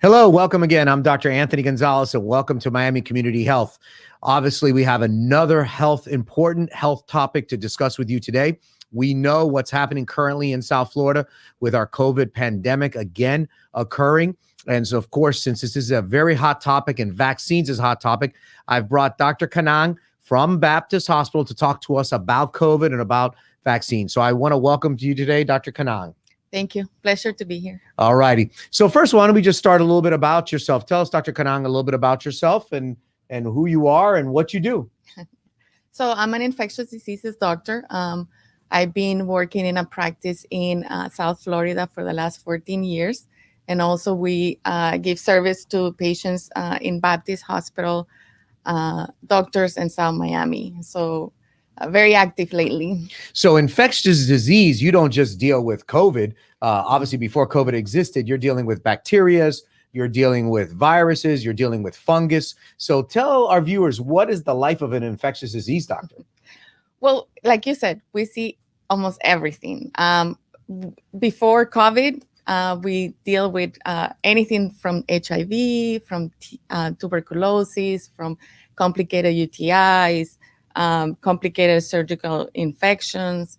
Hello, welcome again. I'm Dr. Anthony Gonzalez, and welcome to Miami Community Health. Obviously, we have another important health topic to discuss with you today. We know what's happening currently in South Florida with our COVID pandemic again occurring. And so, of course, since this is a very hot topic and vaccines is a hot topic, I've brought Dr. Canaan from Baptist Hospital to talk to us about COVID and about vaccines. So I want to welcome you today, Dr. Canaan. Thank you. Pleasure to be here. All righty. So first, why don't we just start a little bit about yourself? Tell us, Dr. Canaan, a little bit about yourself and who you are and what you do. So I'm an infectious diseases doctor. I've been working in a practice in South Florida for the last 14 years. And also we give service to patients in Baptist Hospital, doctors in South Miami. So very active lately. So infectious disease, you don't just deal with COVID. Obviously, before COVID existed, you're dealing with bacteria, you're dealing with viruses, you're dealing with fungus. So tell our viewers, what is the life of an infectious disease doctor? Well, like you said, we see almost everything. Before COVID, we deal with anything from HIV, from tuberculosis, from complicated UTIs, complicated surgical infections.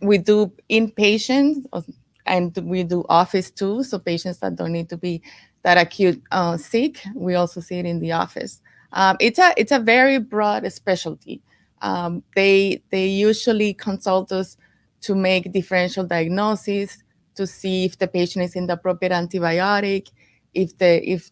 We do inpatients and we do office too. So patients that don't need to be that acute sick, we also see it in the office. It's a very broad specialty. They usually consult us to make differential diagnoses, to see if the patient is in the appropriate antibiotic. If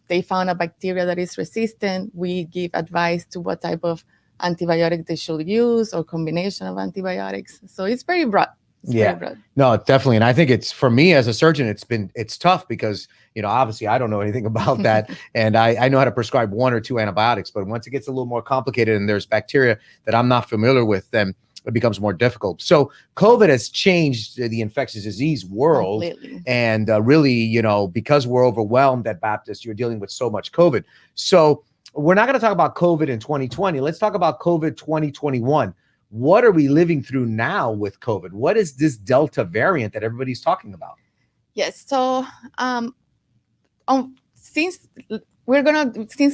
they found a bacteria that is resistant, we give advice to what type of antibiotic they should use or combination of antibiotics. So it's very broad. Very broad. No, definitely. And I think it's, for me as a surgeon, it's tough because, obviously I don't know anything about that. And I know how to prescribe 1 or 2 antibiotics, but once it gets a little more complicated and there's bacteria that I'm not familiar with, then it becomes more difficult. So COVID has changed the infectious disease world. Completely. And really, because we're overwhelmed at Baptist, you're dealing with so much COVID. So we're not going to talk about COVID in 2020. Let's talk about COVID 2021. What are we living through now with COVID? What is this Delta variant that everybody's talking about? Yes. So since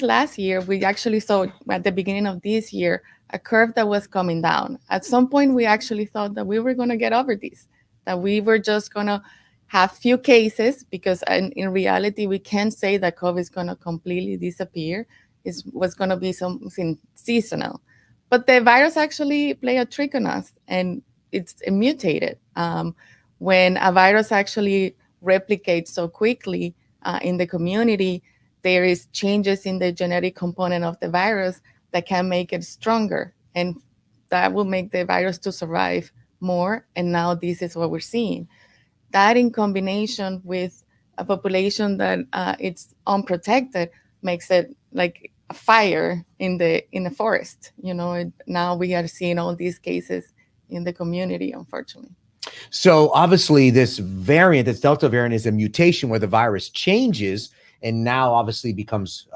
last year, we actually saw at the beginning of this year a curve that was coming down. At some point, we actually thought that we were going to get over this, that we were just going to have few cases, because in reality, we can't say that COVID is going to completely disappear. It was going to be something seasonal. But the virus actually play a trick on us, and it's mutated. When a virus actually replicates so quickly in the community, there is changes in the genetic component of the virus that can make it stronger, and that will make the virus to survive more. And now this is what we're seeing. That in combination with a population that it's unprotected makes it like a fire in the forest. Now we are seeing all these cases in the community, unfortunately. So obviously this variant, this Delta variant, is a mutation where the virus changes and now obviously becomes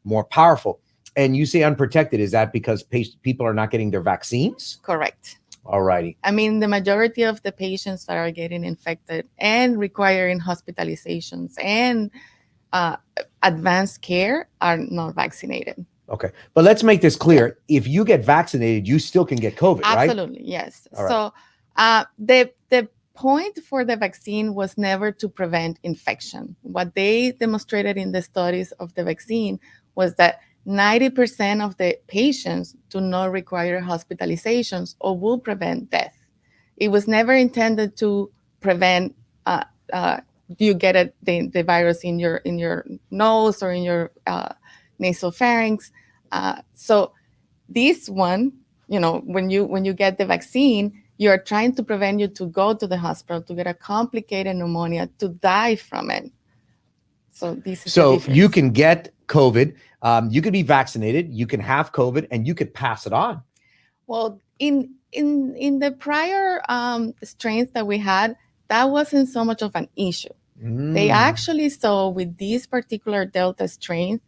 more powerful. And you say unprotected. Is that because people are not getting their vaccines? Correct. All righty. I mean, the majority of the patients that are getting infected and requiring hospitalizations and advanced care are not vaccinated. Okay. But let's make this clear. If you get vaccinated, you still can get COVID, right? Absolutely, yes. All right. So the point for the vaccine was never to prevent infection. What they demonstrated in the studies of the vaccine was that 90% of the patients do not require hospitalizations or will prevent death. It was never intended to prevent you get the virus in your nose or in your nasal pharynx. So this one, when you get the vaccine, you're trying to prevent you to go to the hospital, to get a complicated pneumonia, to die from it. So this is the difference. You can get COVID, you could be vaccinated, you can have COVID, and you could pass it on. Well, in the prior strains that we had, that wasn't so much of an issue. They actually saw with this particular Delta strain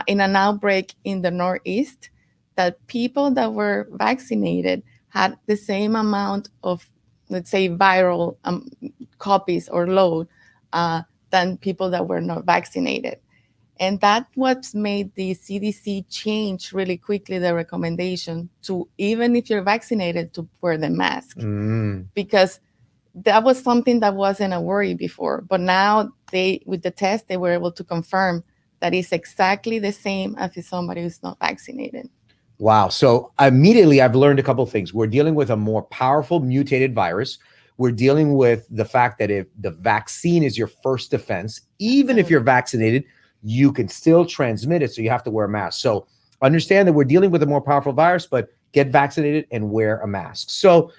in an outbreak in the Northeast that people that were vaccinated had the same amount of, let's say, viral copies or load than people that were not vaccinated. And that what made the CDC change really quickly the recommendation to, even if you're vaccinated, to wear the mask. Because that was something that wasn't a worry before. But now with the test, they were able to confirm that it's exactly the same as if somebody who's not vaccinated. Wow. So immediately I've learned a couple of things. We're dealing with a more powerful mutated virus. We're dealing with the fact that if the vaccine is your first defense, even if you're vaccinated, you can still transmit it. So you have to wear a mask. So understand that we're dealing with a more powerful virus, but get vaccinated and wear a mask. So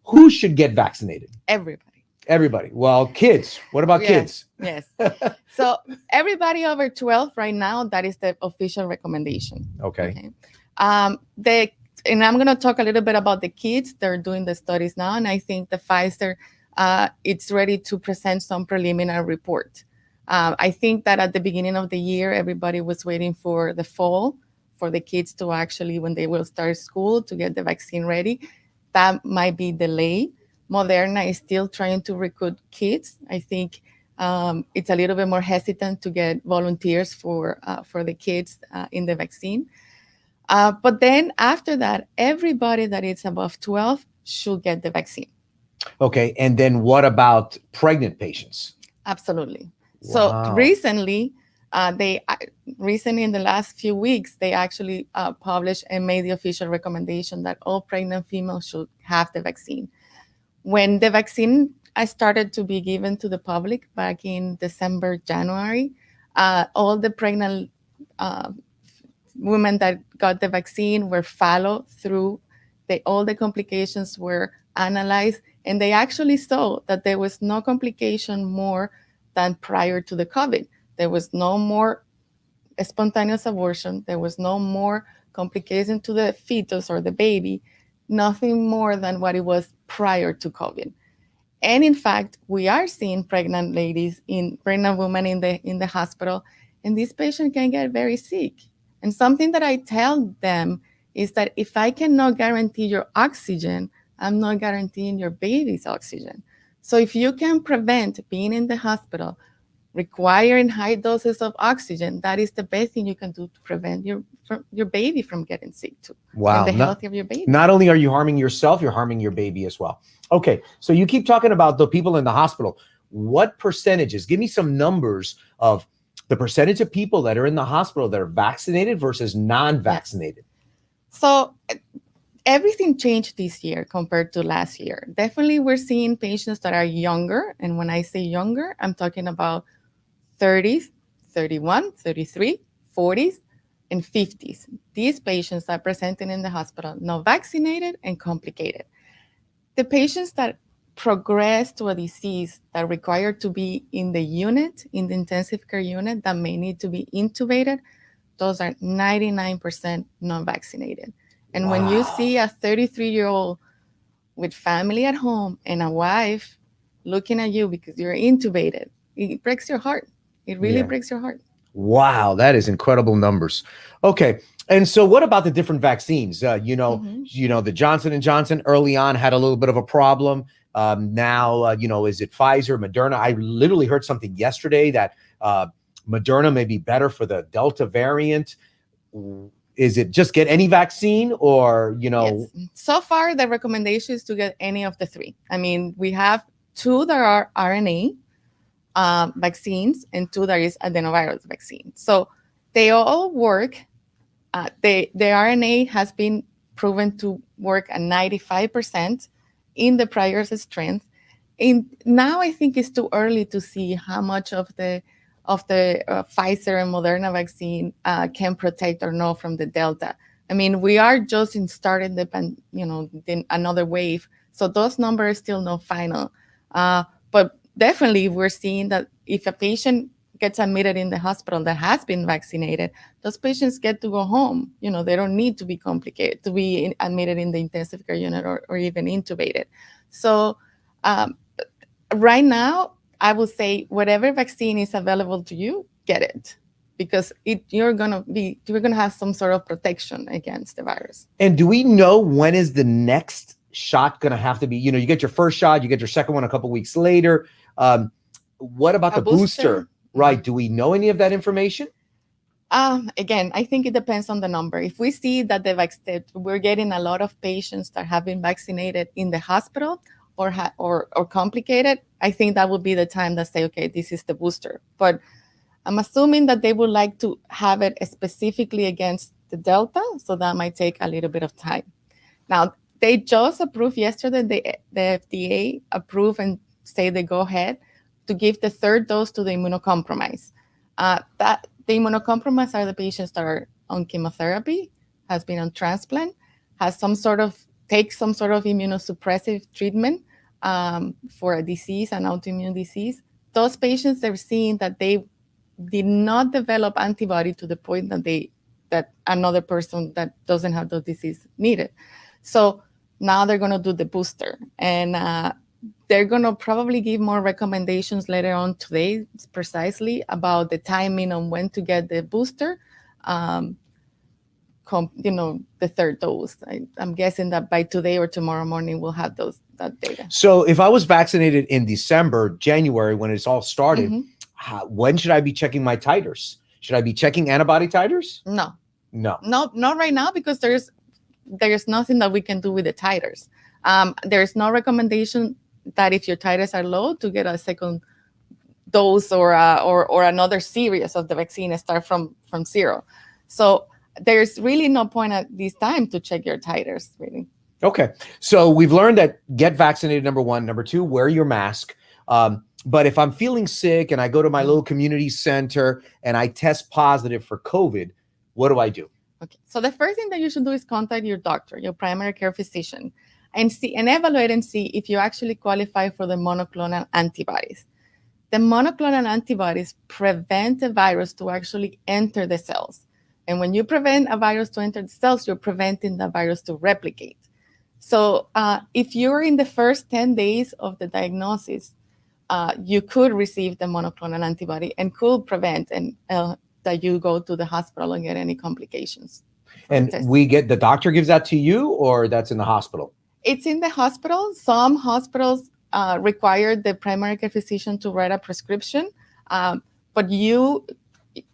who should get vaccinated? Everybody. Well, kids. What about kids? Yes. So everybody over 12 right now, that is the official recommendation. Okay. And I'm going to talk a little bit about the kids. They're doing the studies now. And I think the Pfizer, it's ready to present some preliminary report. I think that at the beginning of the year, everybody was waiting for the fall for the kids to actually, when they will start school, to get the vaccine ready. That might be delayed. Moderna is still trying to recruit kids. I think it's a little bit more hesitant to get volunteers for the kids in the vaccine. But then after that, everybody that is above 12 should get the vaccine. Okay. And then what about pregnant patients? Absolutely. Wow. So recently in the last few weeks, they actually published and made the official recommendation that all pregnant females should have the vaccine. When the vaccine started to be given to the public back in December, January, all the pregnant women that got the vaccine were followed through. All the complications were analyzed, and they actually saw that there was no complication more than prior to the COVID. There was no more spontaneous abortion. There was no more complication to the fetus or the baby, nothing more than what it was prior to COVID. And in fact, we are seeing pregnant women in the hospital, and these patients can get very sick. And something that I tell them is that if I cannot guarantee your oxygen, I'm not guaranteeing your baby's oxygen. So if you can prevent being in the hospital, requiring high doses of oxygen, that is the best thing you can do to prevent your baby from getting sick too. Wow. And the health of your baby. Not only are you harming yourself, you're harming your baby as well. Okay. So you keep talking about the people in the hospital. What percentages? Give me some numbers of the percentage of people that are in the hospital that are vaccinated versus non-vaccinated. Yes. So everything changed this year compared to last year. Definitely we're seeing patients that are younger. And when I say younger, I'm talking about 30s, 31, 33, 40s, and 50s. These patients are presenting in the hospital, not vaccinated and complicated. The patients that progress to a disease that require to be in the unit, in the intensive care unit, that may need to be intubated, those are 99% non-vaccinated. And Wow. when you see a 33-year-old with family at home and a wife looking at you because you're intubated, it breaks your heart. It really breaks your heart. Wow, that is incredible numbers. Okay. And so what about the different vaccines? The Johnson & Johnson early on had a little bit of a problem. Now, is it Pfizer, Moderna? I literally heard something yesterday that Moderna may be better for the Delta variant. Is it just get any vaccine or, Yes. So far, the recommendation is to get any of the three. I mean, we have 2 that are RNA vaccines and 2 that is adenovirus vaccine. So they all work. The RNA has been proven to work at 95% in the prior strength. And now I think it's too early to see how much of the Pfizer and Moderna vaccine can protect or not from the Delta. I mean, we are just starting another wave, so those numbers are still not final. But definitely, we're seeing that if a patient gets admitted in the hospital that has been vaccinated, those patients get to go home. They don't need to be complicated to be admitted in the intensive care unit or even intubated. So right now, I would say whatever vaccine is available to you, get it, because you're gonna have some sort of protection against the virus. And do we know when is the next shot going to have to be? You get your first shot, you get your second one a couple weeks later. what about A the booster? Right. Mhm. Do we know any of that information? Again, I think it depends on the number. If we see that that we're getting a lot of patients that have been vaccinated in the hospital or complicated, I think that would be the time that say, okay, this is the booster. But I'm assuming that they would like to have it specifically against the Delta, so that might take a little bit of time. Now, they just approved yesterday, the FDA approved and say they go ahead to give the third dose to the immunocompromised. That the immunocompromised are the patients that are on chemotherapy, has been on transplant, has take some sort of immunosuppressive treatment for a disease, an autoimmune disease. Those patients, they're seeing that they did not develop antibody to the point that another person that doesn't have the disease needed. So now they're going to do the booster, and they're going to probably give more recommendations later on today, precisely about the timing on when to get the booster. Um, the third dose. I'm guessing that by today or tomorrow morning we'll have that data. So if I was vaccinated in December, January, when it's all started, Mhm. when should I be checking my titers? Should I be checking antibody titers? No, No. not right now, because there's nothing that we can do with the titers. There's no recommendation that if your titers are low, to get a second dose or another series of the vaccine and start from zero. So there's really no point at this time to check your titers, really. Okay. So we've learned that get vaccinated, number one. Number two, wear your mask. But if I'm feeling sick and I go to my little community center and I test positive for COVID, what do I do? Okay. So the first thing that you should do is contact your doctor, your primary care physician, and evaluate and see if you actually qualify for the monoclonal antibodies. The monoclonal antibodies prevent the virus to actually enter the cells. And when you prevent a virus to enter the cells, you're preventing the virus to replicate. So if you're in the first 10 days of the diagnosis, you could receive the monoclonal antibody and could prevent that you go to the hospital and get any complications. And the doctor gives that to you, or that's in the hospital? It's in the hospital. Some hospitals require the primary care physician to write a prescription. But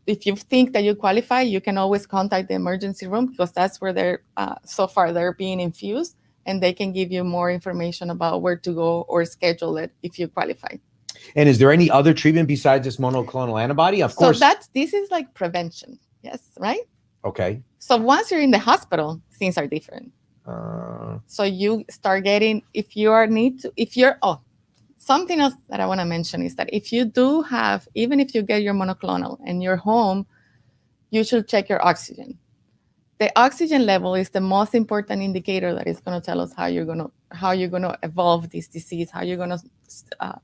if you think that you qualify, you can always contact the emergency room, because that's where they're being infused, and they can give you more information about where to go or schedule it if you qualify. And is there any other treatment besides this monoclonal antibody? Of course. So this is like prevention. Yes, right? Okay. So once you're in the hospital, things are different. So you start getting, something else that I want to mention is that if you do have, even if you get your monoclonal and you're home, you should check your oxygen. The oxygen level is the most important indicator that is going to tell us how you're going to evolve this disease, how you're going to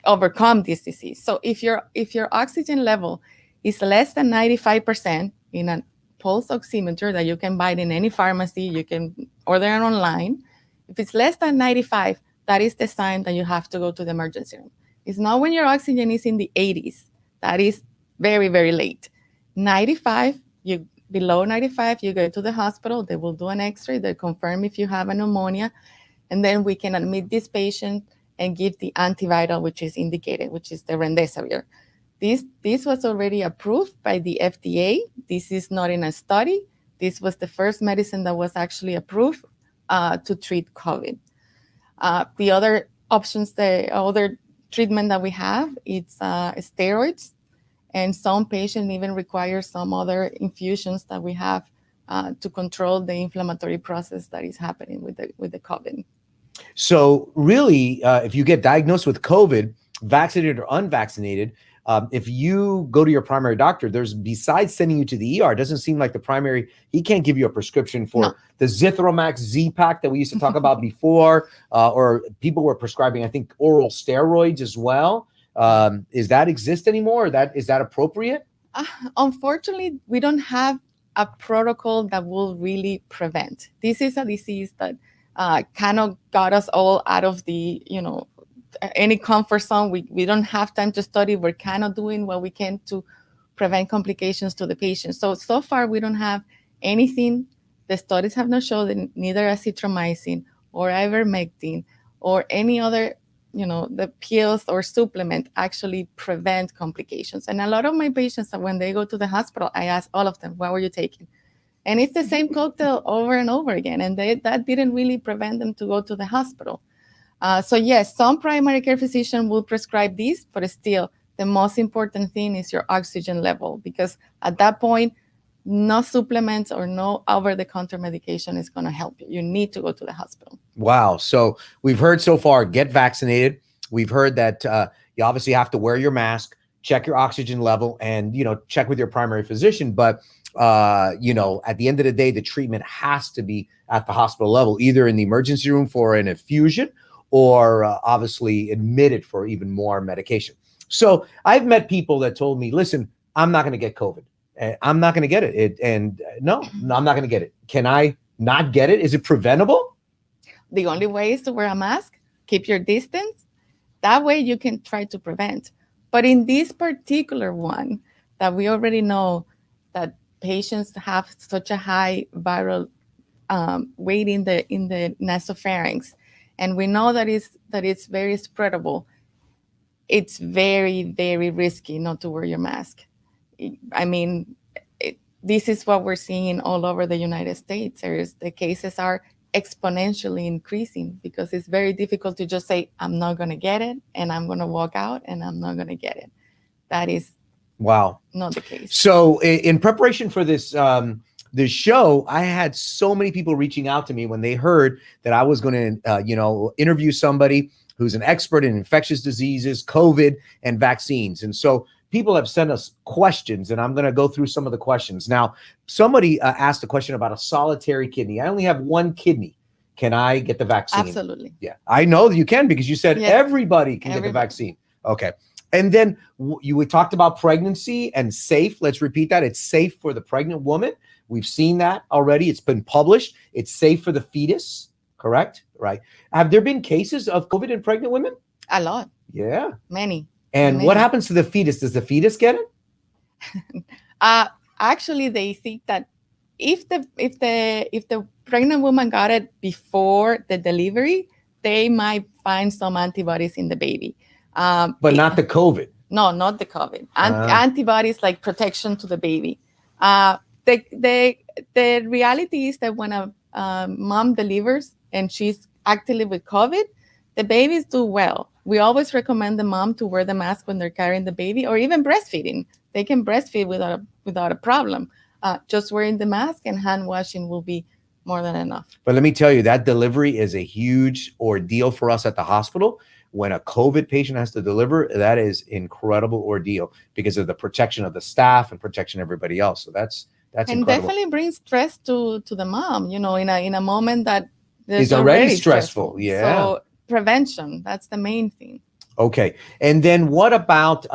overcome this disease. So if your oxygen level is less than 95% in a pulse oximeter that you can buy in any pharmacy, you can order it online. If it's less than 95, that is the sign that you have to go to the emergency room. It's not when your oxygen is in the 80s. That is very, very late. 95, below 95, you go to the hospital. They will do an X-ray. They confirm if you have a pneumonia, and then we can admit this patient and give the antiviral, which is indicated, which is the remdesivir. This was already approved by the FDA. This is not in a study. This was the first medicine that was actually approved to treat COVID. The other options, the other treatment that we have, it's steroids, and some patients even require some other infusions that we have to control the inflammatory process that is happening with the COVID. So really, if you get diagnosed with COVID, vaccinated or unvaccinated, if you go to your primary doctor, besides sending you to the ER, it doesn't seem like he can't give you a prescription for the Zithromax Z-Pack that we used to talk about before, or people were prescribing, I think, oral steroids as well. Is that exist anymore? Is that appropriate? Unfortunately, we don't have a protocol that will really prevent. This is a disease that kind of got us all out of the, any comfort zone. We don't have time to study. We're kind of doing what we can to prevent complications to the patient. So far, we don't have anything. The studies have not shown that neither azithromycin or ivermectin or any other the pills or supplement actually prevent complications. And a lot of my patients, when they go to the hospital, I ask all of them, what were you taking? And it's the same cocktail over and over again. And that didn't really prevent them to go to the hospital. So yes, some primary care physician will prescribe this, but still the most important thing is your oxygen level, because at that point, no supplements or no over-the-counter medication is going to help you. You need to go to the hospital. Wow. So we've heard so far, get vaccinated. We've heard that you obviously have to wear your mask, check your oxygen level, and, check with your primary physician. But, at the end of the day, the treatment has to be at the hospital level, either in the emergency room for an infusion or obviously admitted for even more medication. So I've met people that told me, listen, I'm not going to get COVID. I'm not going to get it. No, I'm not going to get it. Can I not get it? Is it preventable? The only way is to wear a mask, keep your distance. That way you can try to prevent. But in this particular one that we already know that patients have such a high viral weight in the nasopharynx, and we know that it's very spreadable, it's very, very risky not to wear your mask. I mean, this is what we're seeing all over the United States. The cases are exponentially increasing because it's very difficult to just say, I'm not going to get it, and I'm going to walk out, and I'm not going to get it. That is not the case. So in preparation for this show, I had so many people reaching out to me when they heard that I was going to, interview somebody who's an expert in infectious diseases, COVID, and vaccines. And so people have sent us questions, and I'm going to go through some of the questions. Now, somebody asked a question about a solitary kidney. I only have one kidney. Can I get the vaccine? Absolutely. Yeah, I know that you can, because you said everybody can get the vaccine. Okay. And then we talked about pregnancy and safe. Let's repeat that. It's safe for the pregnant woman. We've seen that already. It's been published. It's safe for the fetus. Correct? Right. Have there been cases of COVID in pregnant women? A lot. Yeah. Many. And what happens to the fetus? Does the fetus get it? Actually, they think that if the pregnant woman got it before the delivery, they might find some antibodies in the baby. But not the COVID. No, not the COVID. Antibodies like protection to the baby. The reality is that when a mom delivers and she's actively with COVID, the babies do well. We always recommend the mom to wear the mask when they're carrying the baby, or even breastfeeding. They can breastfeed without a problem. Just wearing the mask and hand washing will be more than enough. But let me tell you, that delivery is a huge ordeal for us at the hospital. When a COVID patient has to deliver, that is incredible ordeal because of the protection of the staff and protection of everybody else. So that's incredible. Definitely brings stress to the mom, in a moment that is already stressful. Yeah. So prevention, that's the main thing. Okay. And then what about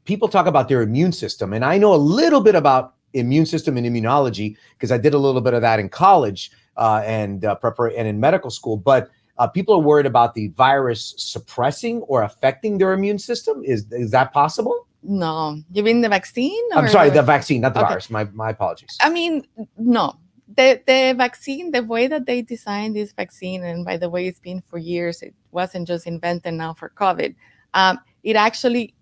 people talk about their immune system? And I know a little bit about immune system and immunology because I did a little bit of that in college and in medical school. But people are worried about the virus suppressing or affecting their immune system. Is that possible? No. You mean the vaccine? I'm sorry, the vaccine, not the virus. My apologies. I mean, no. The vaccine, the way that they designed this vaccine, and by the way, it's been for years, it wasn't just invented now for COVID. It actually,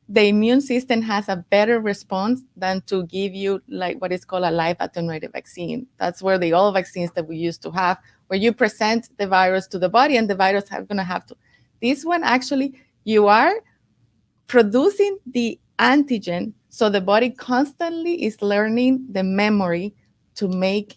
the immune system has a better response than to give you like what is called a live attenuated vaccine. That's where the old vaccines that we used to have, where you present the virus to the body and the virus is going to have to. This one, actually, you are producing the antigen, so the body constantly is learning the memory to make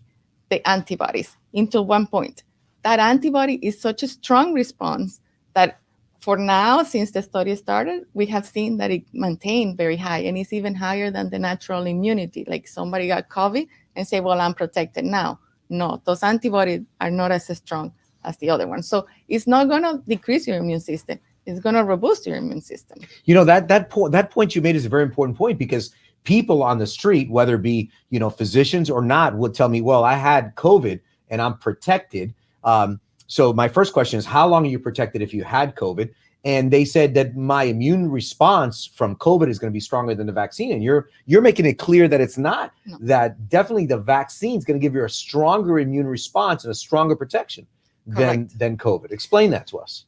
the antibodies into one point. That antibody is such a strong response that for now, since the study started, we have seen that it maintained very high, and it's even higher than the natural immunity. Like somebody got COVID and say, well, I'm protected now. No, those antibodies are not as strong as the other ones. So it's not going to decrease your immune system. It's going to robust your immune system. That point you made is a very important point because people on the street, whether it be, physicians or not, would tell me, well, I had COVID and I'm protected. So my first question is, how long are you protected if you had COVID? And they said that my immune response from COVID is going to be stronger than the vaccine. And you're making it clear that it's not. No. That definitely the vaccine is going to give you a stronger immune response and a stronger protection than COVID. Explain that to us.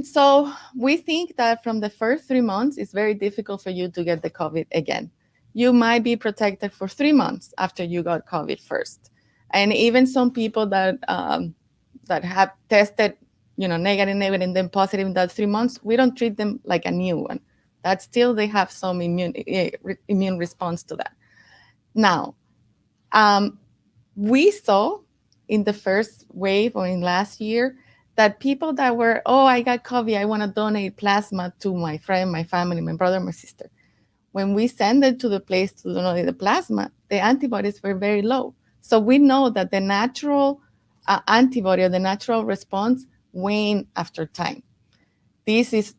So we think that from the first 3 months, it's very difficult for you to get the COVID again. You might be protected for 3 months after you got COVID first, and even some people that have tested, negative and then positive in that 3 months, we don't treat them like a new one. That still they have some immune response to that. Now, um, we saw in the first wave or in last year that people that were, oh, I got COVID, I want to donate plasma to my friend, my family, my brother, my sister. When we send it to the place to donate the plasma, the antibodies were very low. So we know that the natural antibody or the natural response wane after time. This is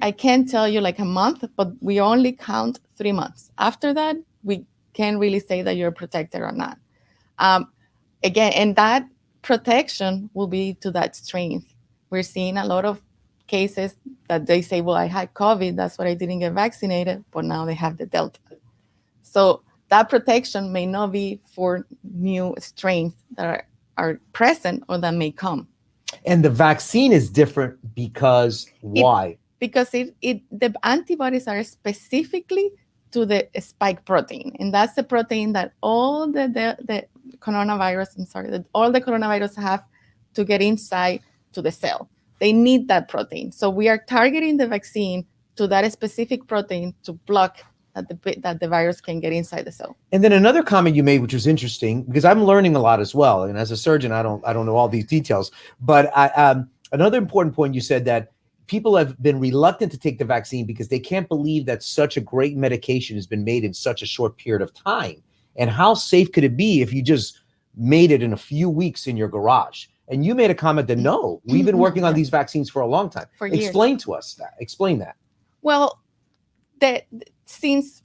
I can't tell you like a month, but we only count 3 months. After that, we can't really say that you're protected or not. Um, Again, and that protection will be to that strength. We're seeing a lot of cases that they say, well, I had COVID, that's why I didn't get vaccinated, but now they have the Delta. So that protection may not be for new strains that are present or that may come. And the vaccine is different because why? Because the antibodies are specifically to the spike protein, and that's the protein that all the coronavirus, all the coronavirus have to get inside to the cell. They need that protein. So we are targeting the vaccine to that specific protein to block that the virus can get inside the cell. And then another comment you made, which was interesting, because I'm learning a lot as well. And as a surgeon, I don't know all these details. But another important point you said that people have been reluctant to take the vaccine because they can't believe that such a great medication has been made in such a short period of time. And how safe could it be if you just made it in a few weeks in your garage? And you made a comment that no, we've been working on these vaccines for a long time. For years. Explain to us that. Explain that. Well, since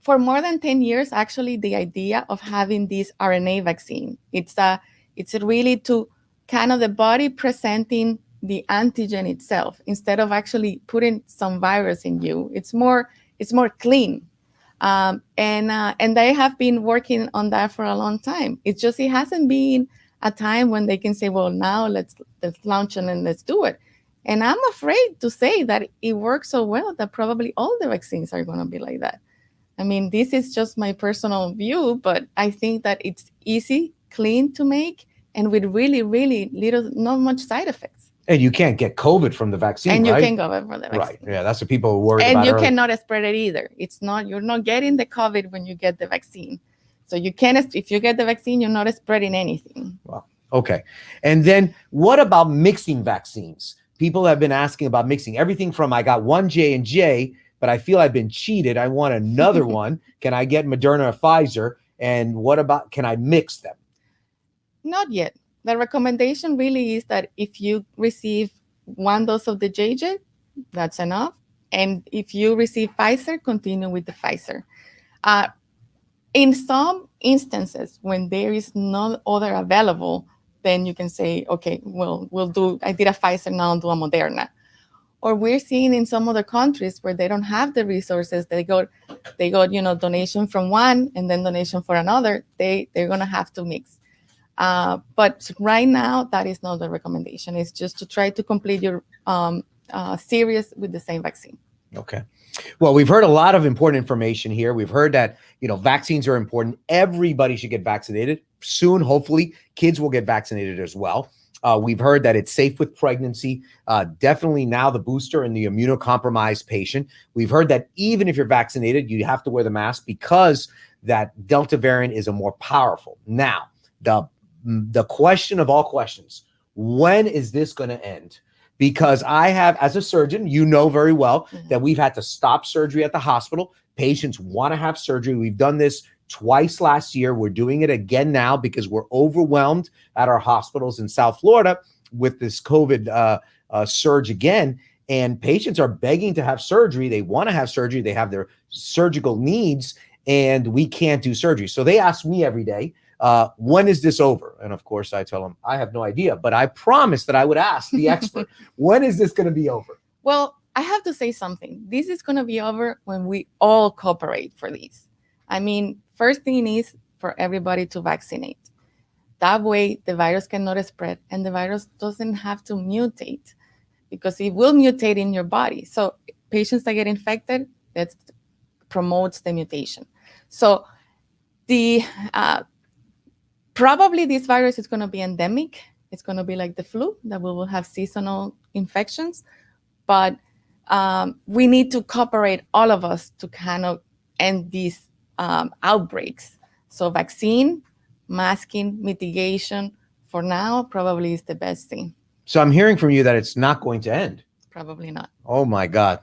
for more than 10 years, actually, the idea of having this RNA vaccine, it's really to kind of the body presenting the antigen itself instead of actually putting some virus in you. It's more clean. And they have been working on that for a long time. It hasn't been a time when they can say, well, now let's launch it and let's do it. And I'm afraid to say that it works so well that probably all the vaccines are going to be like that. I mean, this is just my personal view, but I think that it's easy, clean to make, and with really, really not much side effects. And you can't get COVID from the vaccine, and right? You can go over the vaccine. Right. Yeah, that's what people are worried about. And you cannot spread it either. You're not getting the COVID when you get the vaccine. So you can't, if you get the vaccine, you're not spreading anything. Wow. Okay. And then what about mixing vaccines? People have been asking about mixing everything from I got one J&J, but I feel I've been cheated. I want another one. Can I get Moderna or Pfizer? And what about, can I mix them? Not yet. The recommendation really is that if you receive one dose of the JJ, that's enough. And if you receive Pfizer, continue with the Pfizer. In some instances, when there is no other available, then you can say, okay, well, I did a Pfizer, now I'll do a Moderna. Or we're seeing in some other countries where they don't have the resources, they got donation from one and then donation for another, they're going to have to mix. But right now, that is not the recommendation. It's just to try to complete your series with the same vaccine. Okay. Well, we've heard a lot of important information here. We've heard that, vaccines are important. Everybody should get vaccinated. Soon, hopefully, kids will get vaccinated as well. We've heard that it's safe with pregnancy, definitely now the booster in the immunocompromised patient. We've heard that even if you're vaccinated, you have to wear the mask because that Delta variant is a more powerful. Now, the question of all questions, when is this going to end? Because I have, as a surgeon, very well that we've had to stop surgery at the hospital. Patients want to have surgery. We've done this twice last year. We're doing it again now because we're overwhelmed at our hospitals in South Florida with this COVID surge again. And patients are begging to have surgery. They want to have surgery. They have their surgical needs, and we can't do surgery. So they ask me every day, when is this over? And of course, I tell them, I have no idea, but I promised that I would ask the expert, when is this going to be over? Well, I have to say something. This is going to be over when we all cooperate for this. I mean, first thing is for everybody to vaccinate. That way, the virus cannot spread and the virus doesn't have to mutate. because it will mutate in your body. So patients that get infected, that promotes the mutation. So the probably this virus is going to be endemic. It's going to be like the flu, that we will have seasonal infections. But we need to cooperate, all of us, to kind of end these outbreaks. So vaccine, masking, mitigation, for now, probably is the best thing. So I'm hearing from you that it's not going to end. Probably not. Oh my God.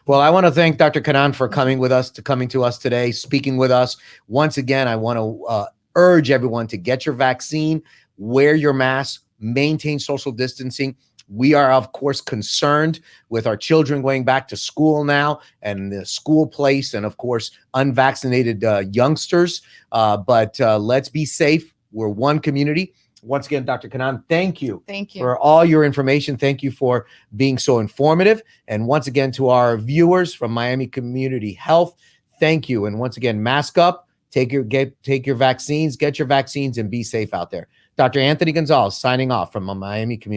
Well, I want to thank Dr. Canaan for coming to us today, speaking with us. Once again, I want to urge everyone to get your vaccine, wear your mask, maintain social distancing. We are, of course, concerned with our children going back to school now, and the school place, and of course, unvaccinated youngsters. But let's be safe. We're one community. Once again, Dr. Canaan, thank you. Thank you for all your information. Thank you for being so informative. And once again, to our viewers from Miami Community Health, thank you. And once again, mask up, take your vaccines, get your vaccines, and be safe out there. Dr. Anthony Gonzalez signing off from Miami Community